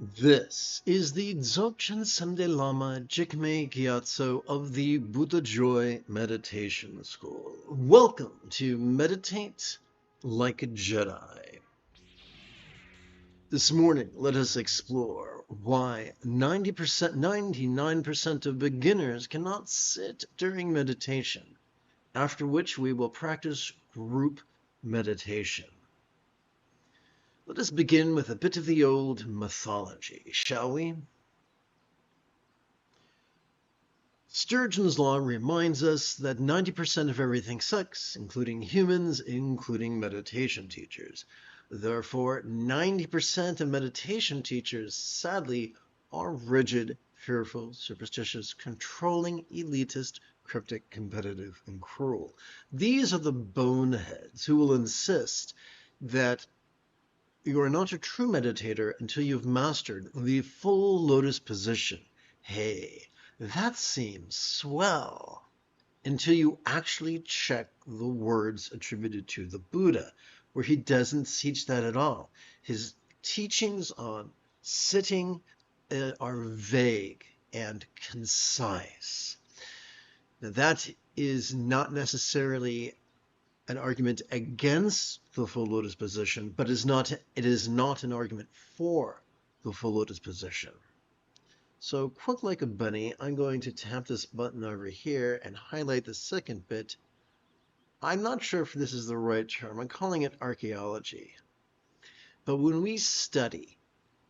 This is the Dzogchen Sunday Lama Jigme Gyatso of the Buddha Joy Meditation School. Welcome to Meditate Like a Jedi. This morning, let us explore why 99% of beginners cannot sit during meditation, after which we will practice group meditation. Let us begin with a bit of the old mythology, shall we? Sturgeon's law reminds us that 90% of everything sucks, including humans, including meditation teachers. Therefore, 90% of meditation teachers, sadly, are rigid, fearful, superstitious, controlling, elitist, cryptic, competitive, and cruel. These are the boneheads who will insist that you are not a true meditator until you've mastered the full lotus position. Hey, that seems swell. Until you actually check the words attributed to the Buddha, where he doesn't teach that at all. His teachings on sitting are vague and concise. Now, that is not necessarily an argument against the full lotus position, but it is not an argument for the full lotus position. So quick like a bunny, I'm going to tap this button over here and highlight the second bit. I'm not sure if this is the right term. I'm calling it archaeology. But when we study,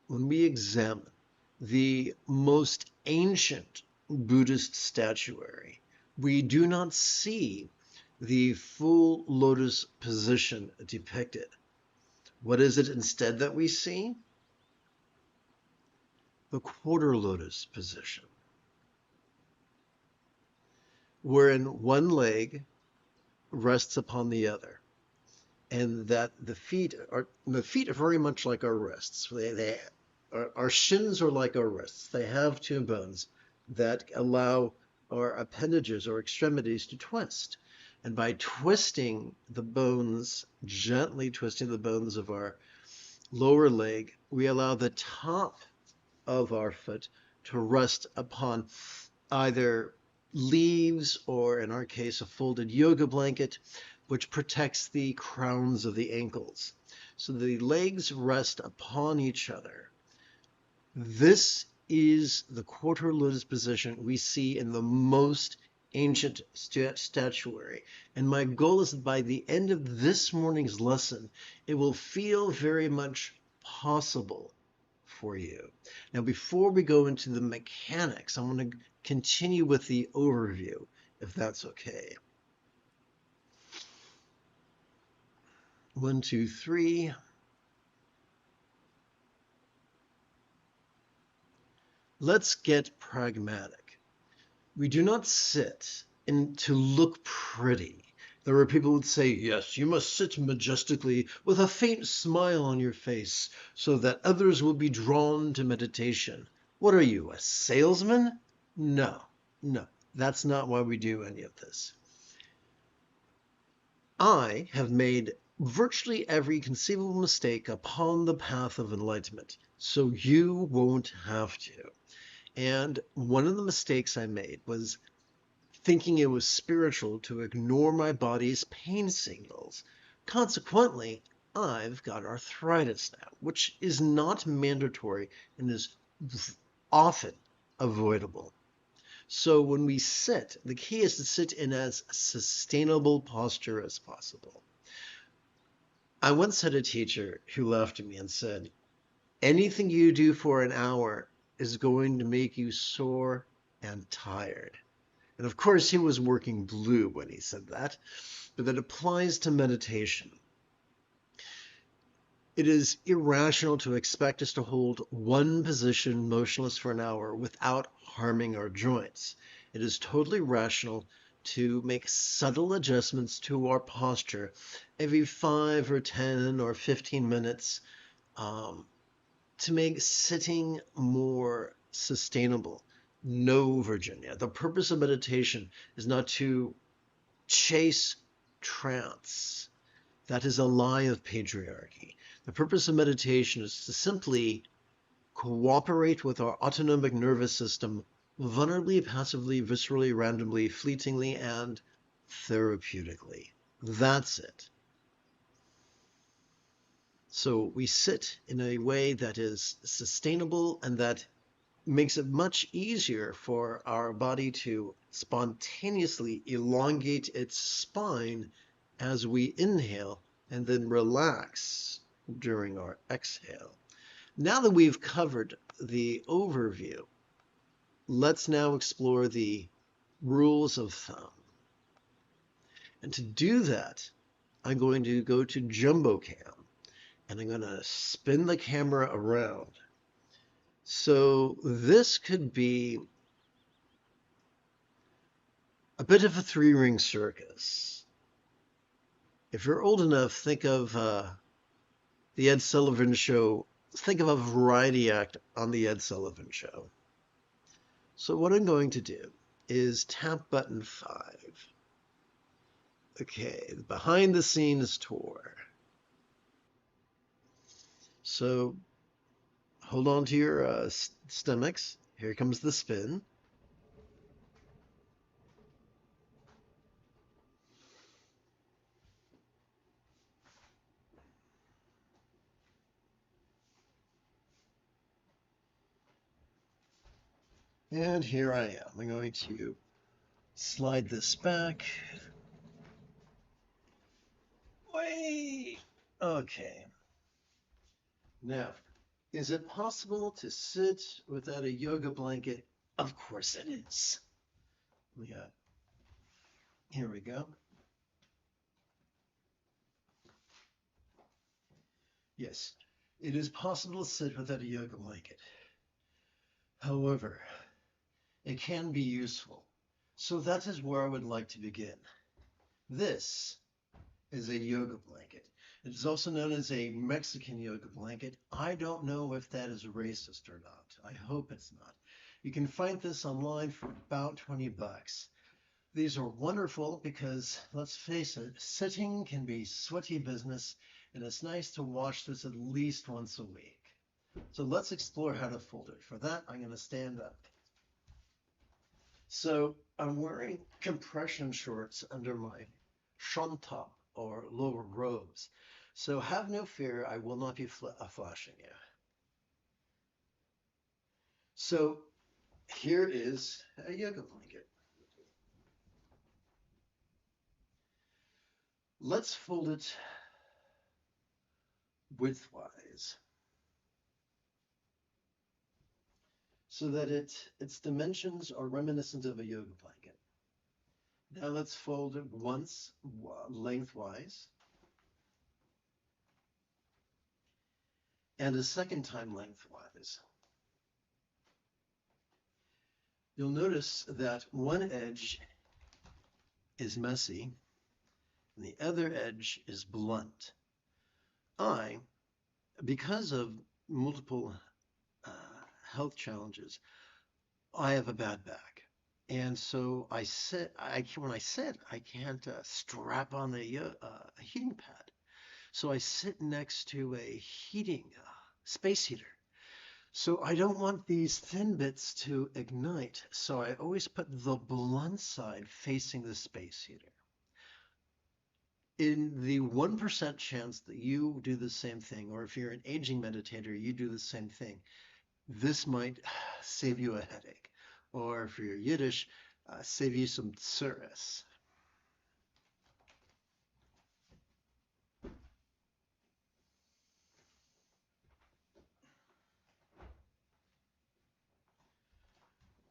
when we examine the most ancient Buddhist statuary, we do not see the full lotus position depicted. What is it instead that we see? The quarter lotus position, wherein one leg rests upon the other, and that the feet are very much like our wrists. Our shins are like our wrists. They have two bones that allow our appendages or extremities to twist. And by twisting the bones, gently twisting the bones of our lower leg, we allow the top of our foot to rest upon either leaves or, in our case, a folded yoga blanket, which protects the crowns of the ankles. So the legs rest upon each other. This is the quarter lotus position we see in the most ancient statuary. And my goal is that by the end of this morning's lesson, it will feel very much possible for you. Now, before we go into the mechanics, I want to continue with the overview, if that's okay. 1, 2, 3. Let's get pragmatic. We do not sit to look pretty. There are people who would say, yes, you must sit majestically with a faint smile on your face so that others will be drawn to meditation. What are you, a salesman? No, that's not why we do any of this. I have made virtually every conceivable mistake upon the path of enlightenment, so you won't have to. And one of the mistakes I made was thinking it was spiritual to ignore my body's pain signals. Consequently, I've got arthritis now, which is not mandatory and is often avoidable. So when we sit, the key is to sit in as sustainable posture as possible. I once had a teacher who laughed at me and said, anything you do for an hour is going to make you sore and tired. And of course, he was working blue when he said that, but that applies to meditation. It is irrational to expect us to hold one position motionless for an hour without harming our joints. It is totally rational to make subtle adjustments to our posture every 5 or 10 or 15 minutes to make sitting more sustainable. No, Virginia. The purpose of meditation is not to chase trance. That is a lie of patriarchy. The purpose of meditation is to simply cooperate with our autonomic nervous system vulnerably, passively, viscerally, randomly, fleetingly, and therapeutically. That's it. So we sit in a way that is sustainable and that makes it much easier for our body to spontaneously elongate its spine as we inhale and then relax during our exhale. Now that we've covered the overview, let's now explore the rules of thumb. And to do that, I'm going to go to Jumbo Cam and I'm going to spin the camera around. So this could be a bit of a three-ring circus. If you're old enough, think of the Ed Sullivan Show. Think of a variety act on the Ed Sullivan Show. So what I'm going to do is tap button 5. Okay, behind the scenes tour. So hold on to your stomachs. Here comes the spin. And here I am. I'm going to slide this back. Wait. Okay. Now, is it possible to sit without a yoga blanket? Of course it is. Yeah. Here we go. Yes, it is possible to sit without a yoga blanket. However, it can be useful. So that is where I would like to begin. This is a yoga blanket. It is also known as a Mexican yoga blanket. I don't know if that is racist or not. I hope it's not. You can find this online for about 20 bucks. These are wonderful because, let's face it, sitting can be sweaty business, and it's nice to wash this at least once a week. So let's explore how to fold it. For that, I'm going to stand up. So I'm wearing compression shorts under my shanta or lower robes. So have no fear, I will not be flashing you. So here is a yoga blanket. Let's fold it widthwise so that its dimensions are reminiscent of a yoga blanket. Now let's fold it once lengthwise and a second time lengthwise. You'll notice that one edge is messy and the other edge is blunt. Because of multiple health challenges, I have a bad back. And so when I sit, I can't strap on a heating pad. So I sit next to a space heater. So I don't want these thin bits to ignite. So I always put the blunt side facing the space heater. In the 1% chance that you do the same thing, or if you're an aging meditator, you do the same thing, this might save you a headache. Or if you're Yiddish, save you some tsuris.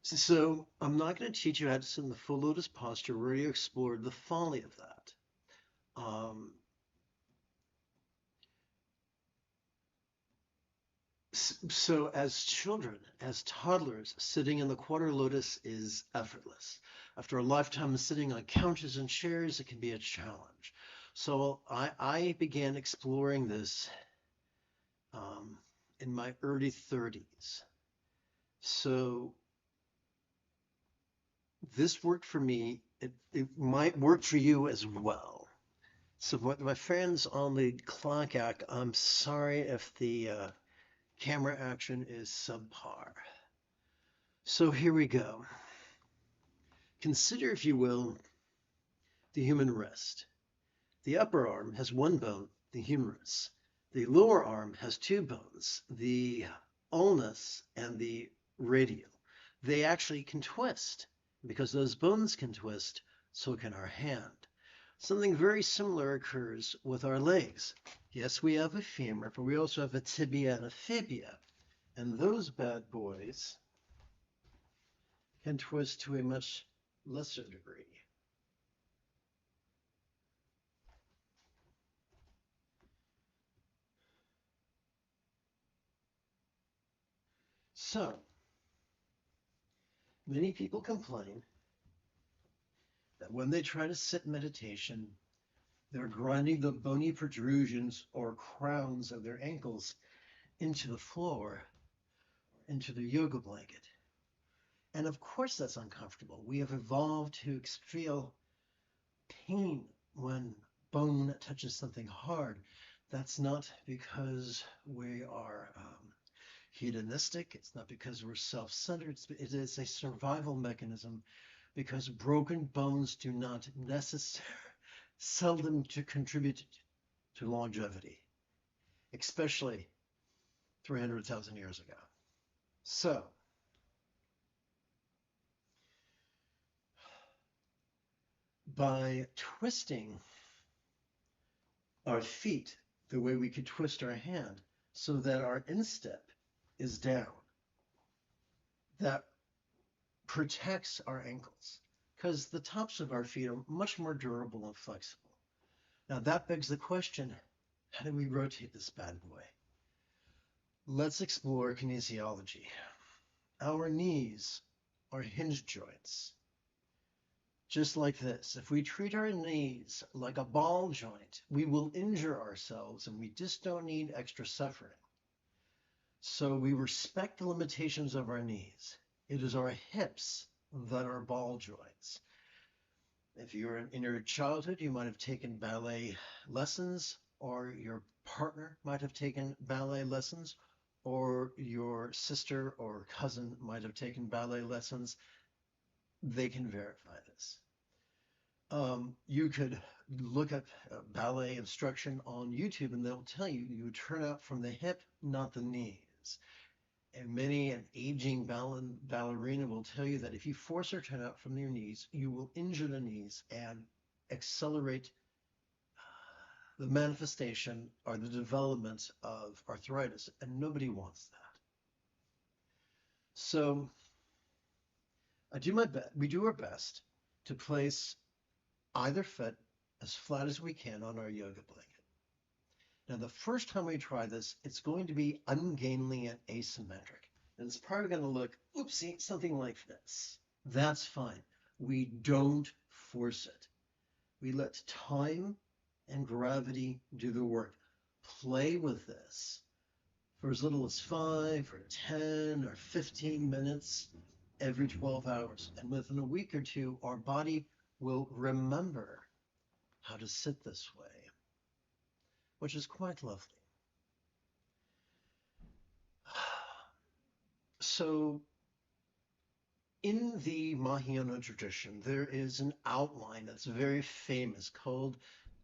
So I'm not going to teach you how to sit in the full lotus posture. We already explored the folly of that. So as children, as toddlers, sitting in the quarter lotus is effortless. After a lifetime of sitting on couches and chairs, it can be a challenge. So I began exploring this in my early 30s. So this worked for me. It might work for you as well. So my friends on the clock act, I'm sorry if the Camera action is subpar. So here we go. Consider, if you will, the human wrist. The upper arm has one bone, the humerus. The lower arm has two bones, the ulnus and the radial. They actually can twist. Because those bones can twist, so can our hand. Something very similar occurs with our legs. Yes, we have a femur, but we also have a tibia and a fibia. And those bad boys can twist to a much lesser degree. So, many people complain that when they try to sit in meditation, they're grinding the bony protrusions or crowns of their ankles into the floor, into the yoga blanket. And of course that's uncomfortable. We have evolved to feel pain when bone touches something hard. That's not because we are hedonistic. It's not because we're self-centered. It is a survival mechanism because broken bones do not necessarily seldom to contribute to longevity, especially 300,000 years ago. So, by twisting our feet the way we could twist our hand so that our instep is down, that protects our ankles because the tops of our feet are much more durable and flexible. Now that begs the question, how do we rotate this bad boy? Let's explore kinesiology. Our knees are hinge joints. Just like this, if we treat our knees like a ball joint, we will injure ourselves and we just don't need extra suffering. So we respect the limitations of our knees. It is our hips that are ball joints. If you're in your childhood, you might have taken ballet lessons, or your partner might have taken ballet lessons, or your sister or cousin might have taken ballet lessons. They can verify this. You could look up ballet instruction on YouTube and they'll tell you you turn out from the hip, not the knees. And many an aging ballerina will tell you that if you force her turn out from your knees, you will injure the knees and accelerate the manifestation or the development of arthritis. And nobody wants that. So we do our best to place either foot as flat as we can on our yoga blanket. Now, the first time we try this, it's going to be ungainly and asymmetric. And it's probably going to look, oopsie, something like this. That's fine. We don't force it. We let time and gravity do the work. Play with this for as little as 5 or 10 or 15 minutes every 12 hours. And within a week or two, our body will remember how to sit this way, which is quite lovely. So in the Mahayana tradition, there is an outline that's very famous called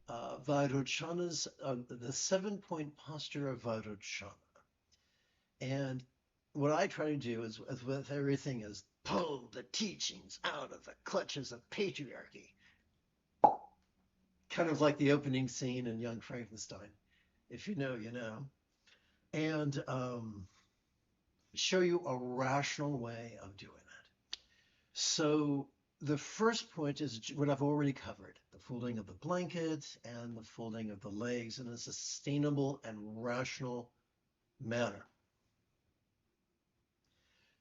Vairochana's, the 7-point posture of Vairochana. And what I try to do is with everything is pull the teachings out of the clutches of patriarchy. Kind of like the opening scene in Young Frankenstein. If you know, you know. And show you a rational way of doing it. So the first point is what I've already covered, the folding of the blanket and the folding of the legs in a sustainable and rational manner.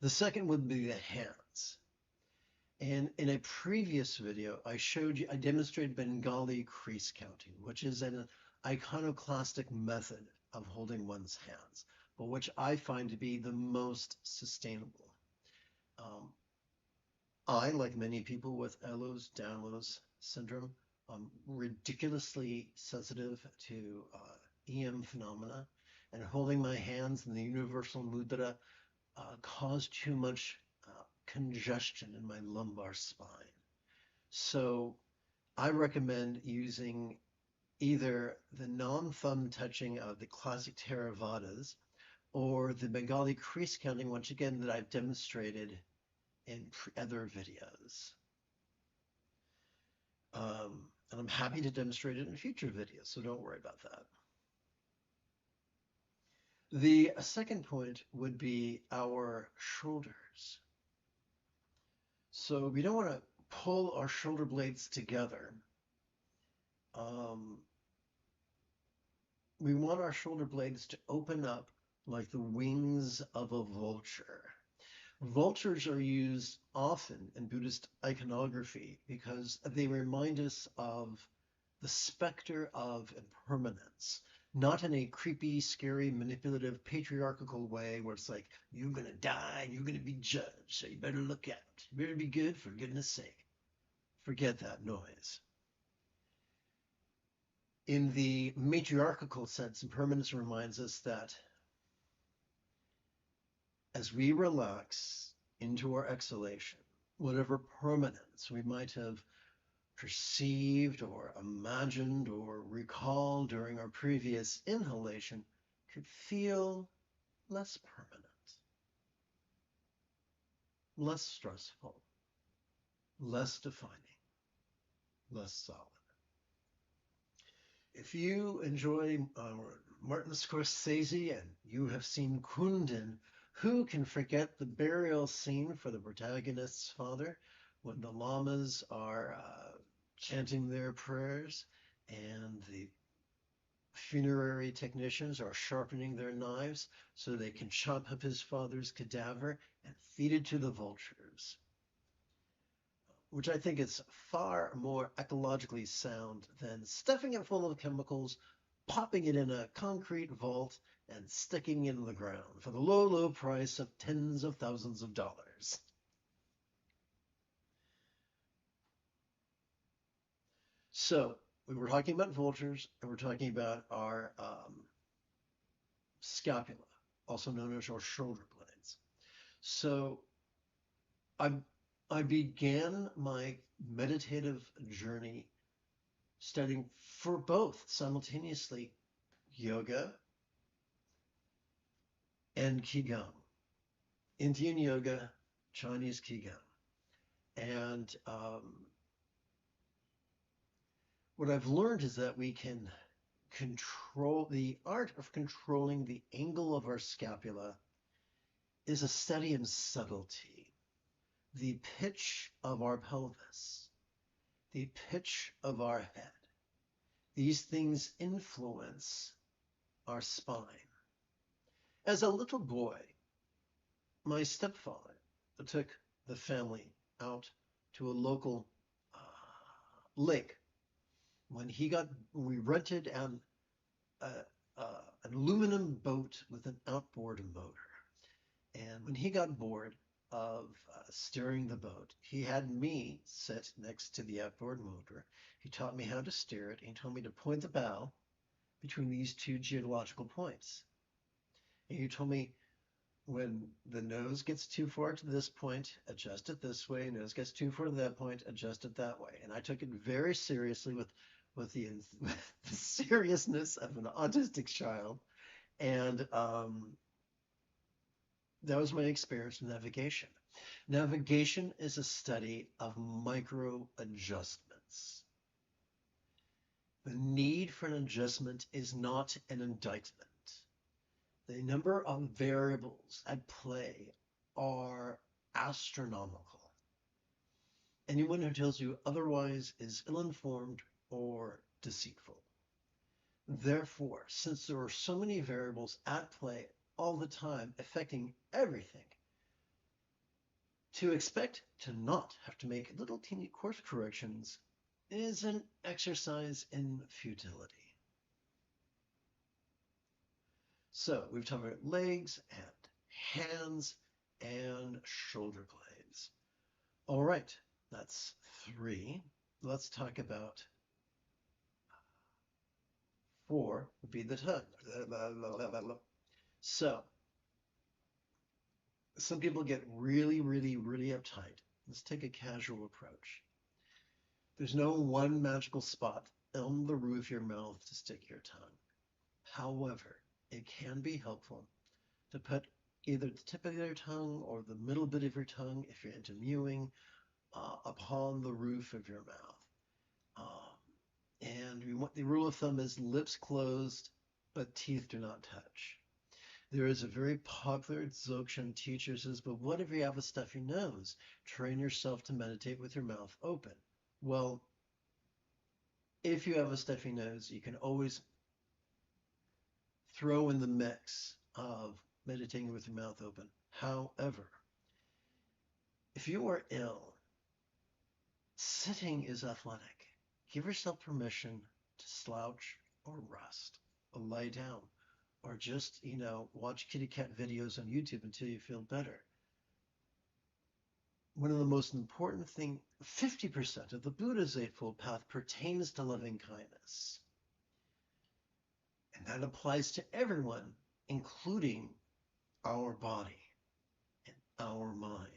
The second would be the hands. And in a previous video, I demonstrated Bengali crease counting, which is an iconoclastic method of holding one's hands, but which I find to be the most sustainable. I, like many people with Ehlers-Danlos syndrome, ridiculously sensitive to EM phenomena. and holding my hands in the universal mudra caused too much congestion in my lumbar spine. So I recommend using either the non-thumb touching of the classic Theravadas or the Bengali crease counting, once again, that I've demonstrated in other videos. And I'm happy to demonstrate it in future videos, so don't worry about that. The second point would be our shoulders. So we don't want to pull our shoulder blades together. We want our shoulder blades to open up like the wings of a vulture. Vultures are used often in Buddhist iconography because they remind us of the specter of impermanence, not in a creepy, scary, manipulative, patriarchal way where it's like, you're going to die and you're going to be judged, so you better look out. You better be good for goodness sake. Forget that noise. In the matriarchal sense, impermanence reminds us that as we relax into our exhalation, whatever permanence we might have perceived or imagined or recalled during our previous inhalation could feel less permanent, less stressful, less defining, less solid. If you enjoy Martin Scorsese and you have seen Kundun, who can forget the burial scene for the protagonist's father when the lamas are chanting their prayers and the funerary technicians are sharpening their knives so they can chop up his father's cadaver and feed it to the vultures, which I think is far more ecologically sound than stuffing it full of chemicals, popping it in a concrete vault, and sticking it in the ground for the low, low price of tens of thousands of dollars. So we were talking about vultures, and we're talking about our scapula, also known as our shoulder blades. So I began my meditative journey studying for both simultaneously yoga and Qigong, Indian yoga, Chinese Qigong. And what I've learned is that we can control the art of controlling the angle of our scapula is a study in subtlety, the pitch of our pelvis, the pitch of our head. These things influence our spine. As a little boy, my stepfather took the family out to a local lake. We rented an aluminum boat with an outboard motor. And when he got bored of steering the boat, he had me sit next to the outboard motor. He taught me how to steer it. And he told me to point the bow between these two geological points. And he told me, when the nose gets too far to this point, adjust it this way. Nose gets too far to that point, adjust it that way. And I took it very seriously with the seriousness of an autistic child. And that was my experience with navigation. Navigation is a study of micro adjustments. The need for an adjustment is not an indictment. The number of variables at play are astronomical. Anyone who tells you otherwise is ill-informed or deceitful. Therefore, since there are so many variables at play all the time affecting everything, to expect to not have to make little teeny course corrections is an exercise in futility. So we've talked about legs and hands and shoulder blades. All right, that's 3. Let's talk about 4 would be the tongue. So some people get really, really, really uptight. Let's take a casual approach. There's no one magical spot on the roof of your mouth to stick your tongue. However, it can be helpful to put either the tip of your tongue or the middle bit of your tongue, if you're into mewing, upon the roof of your mouth. And the rule of thumb is lips closed, but teeth do not touch. There is a very popular Dzogchen teacher says, but what if you have a stuffy nose? Train yourself to meditate with your mouth open. Well, if you have a stuffy nose, you can always throw in the mix of meditating with your mouth open. However, if you are ill, sitting is athletic. Give yourself permission to slouch or rest or lie down or just, watch kitty cat videos on YouTube until you feel better. One of the most important things, 50% of the Buddha's Eightfold Path pertains to loving kindness. And that applies to everyone, including our body and our mind.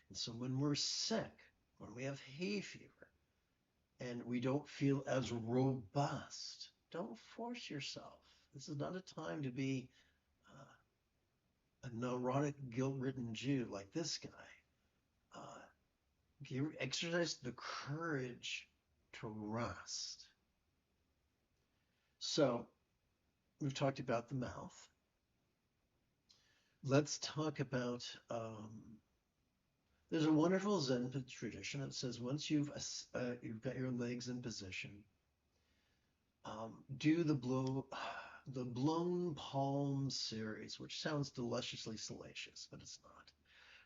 And so when we're sick, when we have hay fever, and we don't feel as robust, don't force yourself. This is not a time to be a neurotic, guilt-ridden Jew like this guy. Exercise the courage to rest. So we've talked about the mouth. Let's talk about, there's a wonderful Zen tradition that says once you've got your legs in position, do the blown palm series, which sounds deliciously salacious, but it's not.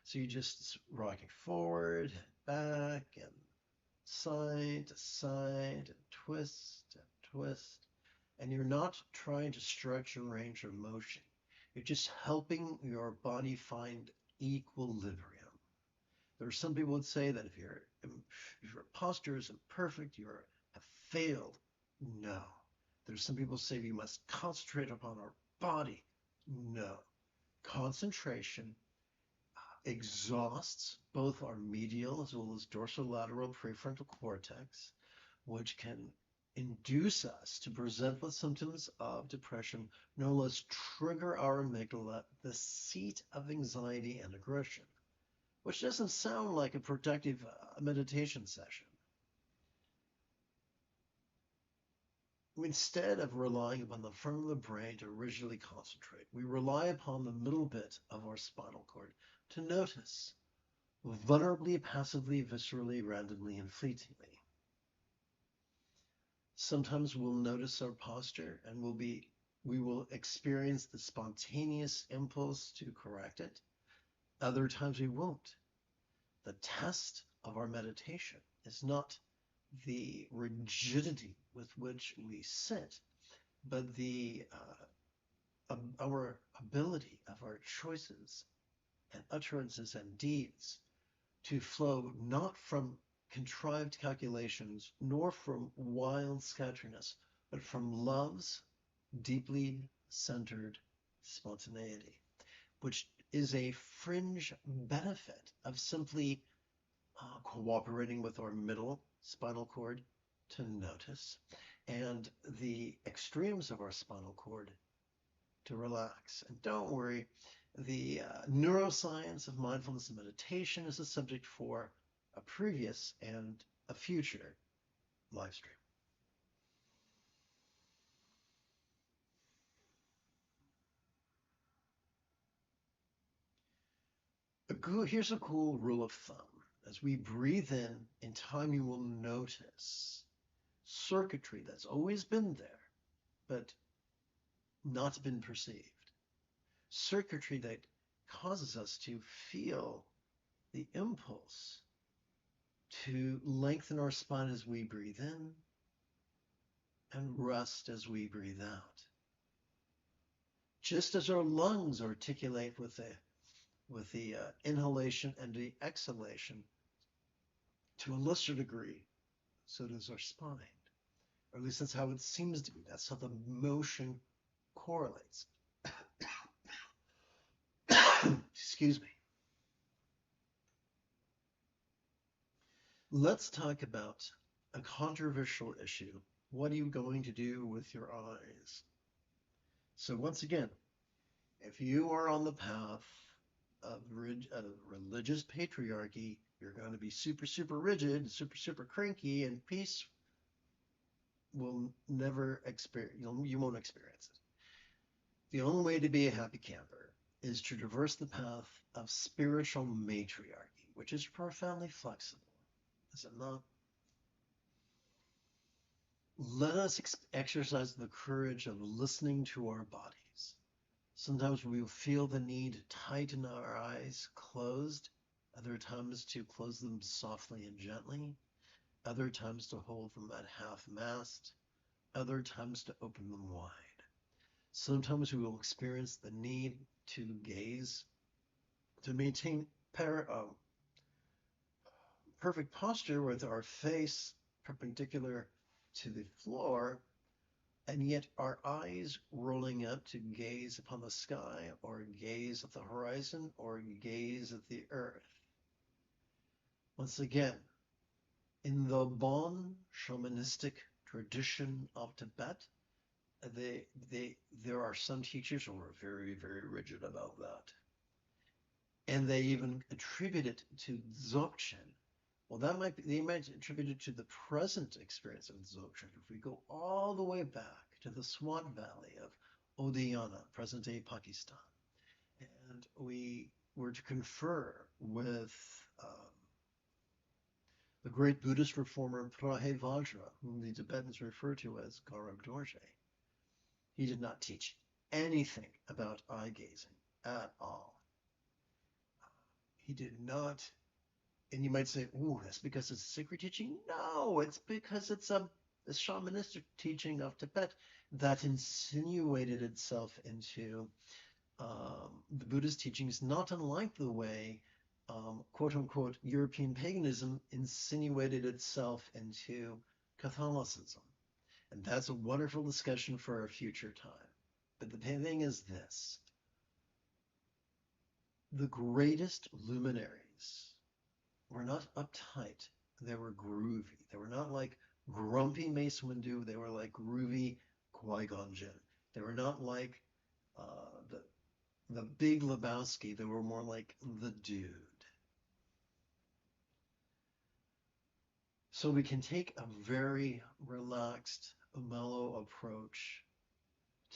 So you just rocking forward, back, and side to side, and twist, and you're not trying to stretch your range of motion. You're just helping your body find equilibrium. There are some people would say that if your posture isn't perfect, you have failed. No. There's some people say we must concentrate upon our body. No. Concentration exhausts both our medial as well as dorsolateral prefrontal cortex, which can induce us to present with symptoms of depression, no less trigger our amygdala, the seat of anxiety and aggression, which doesn't sound like a productive meditation session. Instead of relying upon the front of the brain to originally concentrate, we rely upon the middle bit of our spinal cord to notice, vulnerably, passively, viscerally, randomly, and fleetingly. Sometimes we'll notice our posture and we will experience the spontaneous impulse to correct it. Other times we won't. The test of our meditation is not the rigidity with which we sit, but our ability of our choices and utterances and deeds to flow not from contrived calculations nor from wild scatteriness, but from love's deeply centered spontaneity, which is a fringe benefit of simply cooperating with our middle spinal cord to notice, and the extremes of our spinal cord to relax. And don't worry, the neuroscience of mindfulness and meditation is a subject for a previous and a future live stream. Here's a cool rule of thumb. As we breathe in time you will notice circuitry that's always been there, but not been perceived. Circuitry that causes us to feel the impulse to lengthen our spine as we breathe in and rest as we breathe out. Just as our lungs articulate with the inhalation and the exhalation, to a lesser degree, so does our spine. Or at least that's how it seems to be. That's how the motion correlates. Excuse me. Let's talk about a controversial issue. What are you going to do with your eyes? So once again, if you are on the path of religious patriarchy, you're going to be super, super rigid, super, super cranky, and peace will never experience, you won't experience it. The only way to be a happy camper is to traverse the path of spiritual matriarchy, which is profoundly flexible, is it not? Let us exercise the courage of listening to our bodies. Sometimes we will feel the need to tighten our eyes closed, other times to close them softly and gently, other times to hold them at half-mast, other times to open them wide. Sometimes we will experience the need to gaze, to maintain perfect posture with our face perpendicular to the floor, and yet our eyes rolling up to gaze upon the sky or gaze at the horizon or gaze at the earth. Once again, in the Bon shamanistic tradition of Tibet, there are some teachers who are very, very rigid about that. And they even attribute it to Dzogchen. Well, they might attribute it to the present experience of Dzogchen. If we go all the way back to the Swat Valley of Odiyana, present-day Pakistan, and we were to confer with the great Buddhist reformer Prahe Vajra, whom the Tibetans refer to as Garab Dorje, he did not teach anything about eye gazing at all. He did not. And you might say, "Ooh, that's because it's a sacred teaching." No, it's because it's a shamanistic teaching of Tibet that insinuated itself into the Buddhist teachings, not unlike the way, quote unquote, European paganism insinuated itself into Catholicism. And that's a wonderful discussion for a future time. But the thing is this: the greatest luminaries were not uptight. They were groovy. They were not like grumpy Mace Windu. They were like groovy Qui-Gon Jinn. They were not like the Big Lebowski. They were more like the dude. So we can take a very relaxed, mellow approach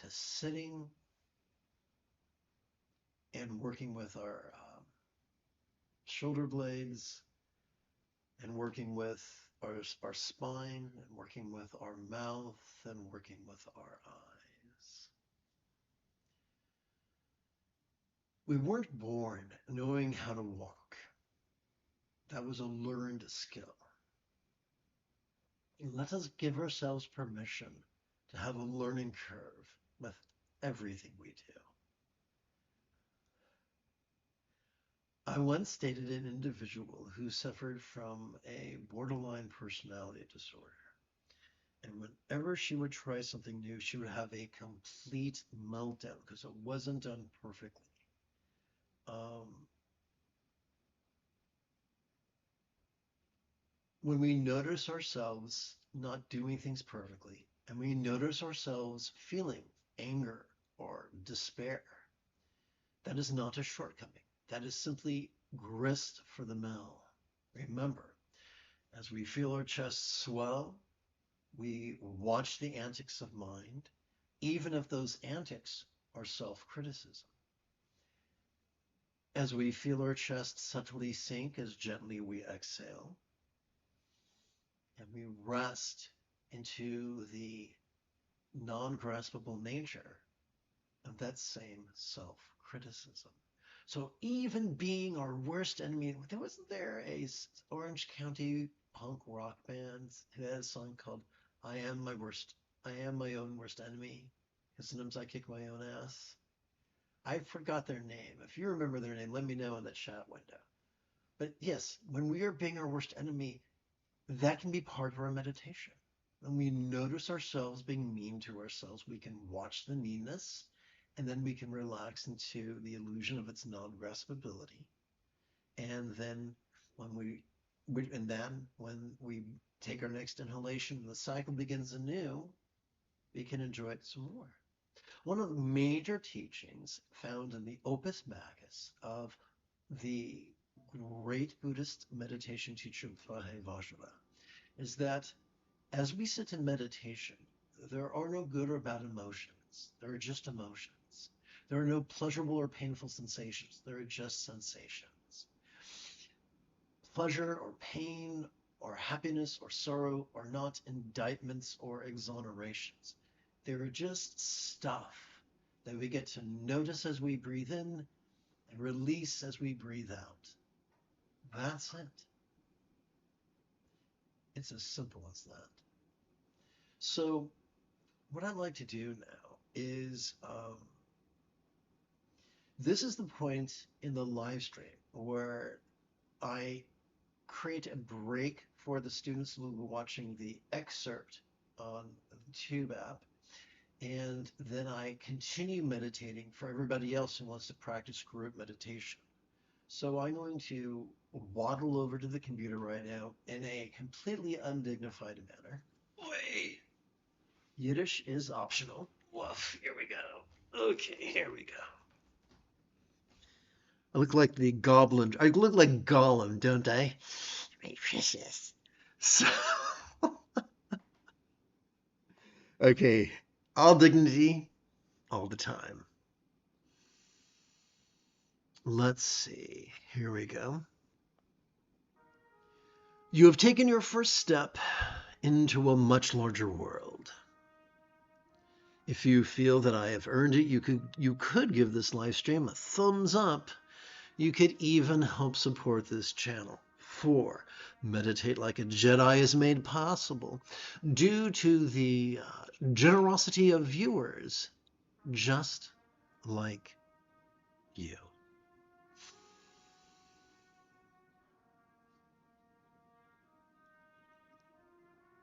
to sitting and working with our shoulder blades, and working with our spine, and working with our mouth, and working with our eyes. We weren't born knowing how to walk. That was a learned skill. Let us give ourselves permission to have a learning curve with everything we do. I once dated an individual who suffered from a borderline personality disorder. And whenever she would try something new, she would have a complete meltdown because it wasn't done perfectly. When we notice ourselves not doing things perfectly, and we notice ourselves feeling anger or despair, that is not a shortcoming. That is simply grist for the mill. Remember, as we feel our chest swell, we watch the antics of mind, even if those antics are self-criticism. As we feel our chest subtly sink, as gently we exhale, and we rest into the non-graspable nature of that same self-criticism. So even being our worst enemy, wasn't there a Orange County punk rock band who had a song called I am my own worst enemy, because sometimes I kick my own ass? I forgot their name. If you remember their name, let me know in the chat window. But yes, when we are being our worst enemy, that can be part of our meditation. When we notice ourselves being mean to ourselves, we can watch the meanness, and then we can relax into the illusion of its non-graspability. And then when we take our next inhalation and the cycle begins anew, we can enjoy it some more. One of the major teachings found in the Opus Magus of the great Buddhist meditation teacher Vajrayana is that as we sit in meditation, there are no good or bad emotions. There are just emotions. There are no pleasurable or painful sensations. There are just sensations. Pleasure or pain or happiness or sorrow are not indictments or exonerations. They're just stuff that we get to notice as we breathe in and release as we breathe out. That's it. It's as simple as that. So what I'd like to do now is, this is the point in the live stream where I create a break for the students who will be watching the excerpt on the Tube app, and then I continue meditating for everybody else who wants to practice group meditation. So I'm going to waddle over to the computer right now in a completely undignified manner. Wait. Yiddish is optional. Woof, here we go. Okay, here we go. I look like the goblin. I look like Gollum, don't I? My precious. So, okay, all dignity, all the time. Let's see. Here we go. You have taken your first step into a much larger world. If you feel that I have earned it, you could give this live stream a thumbs up. You could even help support this channel. 4. Meditate like a Jedi is made possible due to the generosity of viewers just like you.